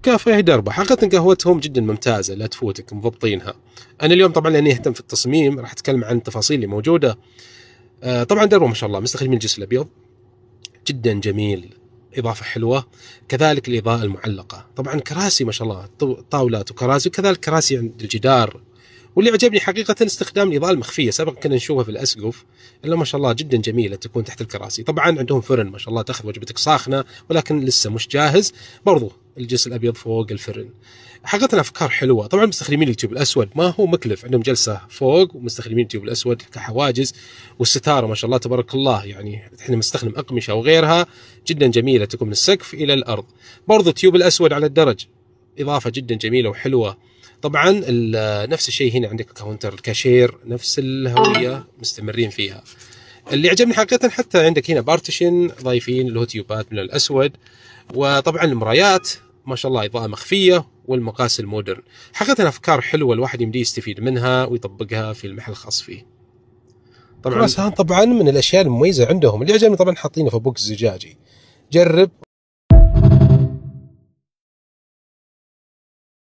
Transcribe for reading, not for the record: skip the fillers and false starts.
كافيه دربة، حقيقة قهوتهم جدا ممتازة لا تفوتك، مضبطينها. أنا اليوم طبعا لأني أهتم في التصميم راح أتكلم عن التفاصيل اللي موجودة. طبعا دربة ما شاء الله مستخدمين الجسر الأبيض جدا جميل، إضافة حلوة. كذلك الإضاءة المعلقة، طبعا كراسي ما شاء الله، طاولات وكراسي، وكذلك كراسي عند الجدار. واللي عجبني حقيقة استخدام الإضاءة المخفية، سبق كنا نشوفها في الأسقف، إلا ما شاء الله جدا جميلة تكون تحت الكراسي. طبعا عندهم فرن ما شاء الله تأخذ وجبتك ساخنة، ولكن لسه مش جاهز، برضو الجسر الأبيض فوق الفرن. حقيقة أفكار حلوة. طبعا مستخدمين اليوتيوب الأسود، ما هو مكلف، عندهم جلسة فوق ومستخدمين اليوتيوب الأسود كحواجز، والستارة ما شاء الله تبارك الله، يعني احنا نستخدم أقمشة وغيرها جدا جميلة تكون من السقف إلى الأرض. برضو التيوب الأسود على الدرج، إضافة جدا جميلة وحلوة. طبعا نفس الشيء هنا عندك الكاونتر الكاشير، نفس الهوية مستمرين فيها. اللي عجبني حقيقة حتى عندك هنا بارتيشن ضايفين اللي هو تيوبات من الأسود، وطبعا المرايات ما شاء الله إضاءة مخفية، والمقاس المودرن. حقيقة أفكار حلوة الواحد يمدي يستفيد منها ويطبقها في المحل الخاص فيه. طبعا من الأشياء المميزة عندهم اللي عجبني طبعا حاطينه في بوكس زجاجي، جرب